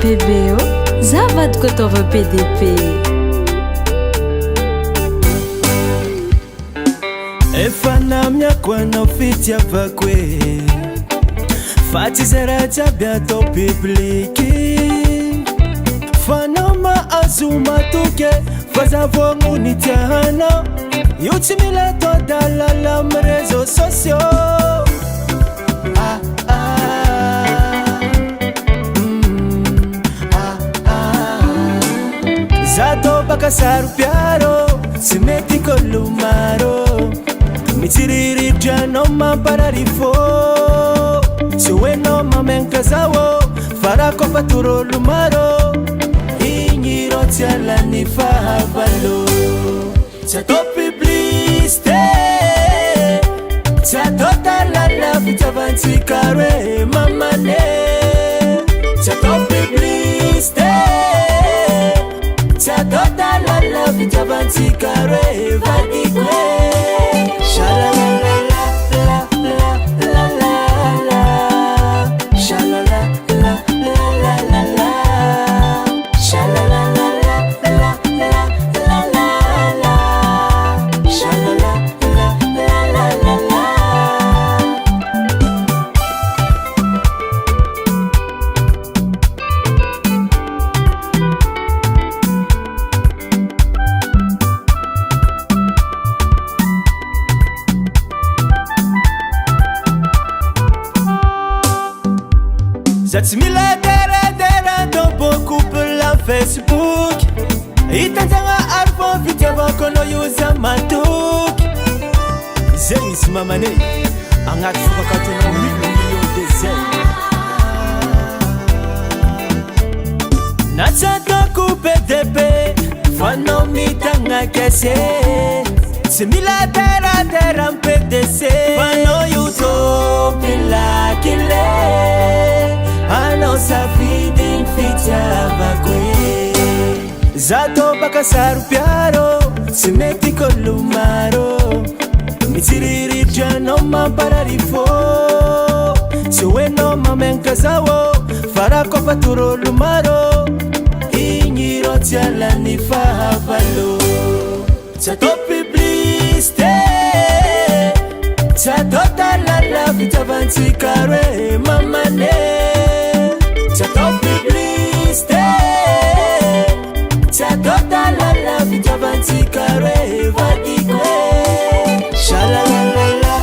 PBO zavadiko ataova PDP efa namiako anao fitiavako e fa tsy zay raha jiaby atao bibliky fanao mahazo matoky fa zavoagno ny tiahanao io tsy mila atao dalala amy réseaux sociaux zato baka saropiaro tsy mety kolomaro mitsiriritry anao mampararifô tsy hoenao mamenka zao fa raha kofa torolo maro igny rô tsy alany fahavalo tsy atao publicité tsy atao talala fitiavantsika roe mamane tsy atao publicité tsy atao talala fitiavantsika roe vadiko e Zatsy mila dera dans beaucoup pour la Facebook itanjagna arfo fitiavako anao io za matoky zegny izy mamane agnaty fokakatonao million de zay na tsy ataoko PDP fanao mitagna kese tsy mila dera amy PDC fanao youtube lakile anao safidiny fitiavako e zato baka saropiaro tsy mety kolomaro mitsiriritry anao mampararifô tsy hoenao mamenka zao fa raha kofa torolo maro igny rô tsy alany fahavalo tsy atao publicité tsy atao talala fitiavantsika roe mamane tsy atao publicité tsy atao talala fitiavantsika roe vadiko e shalalalala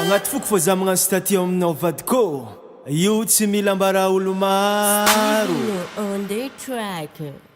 agnaty foko fô za magnano statio aminao vadiko io tsy mila ambara olo maro on the track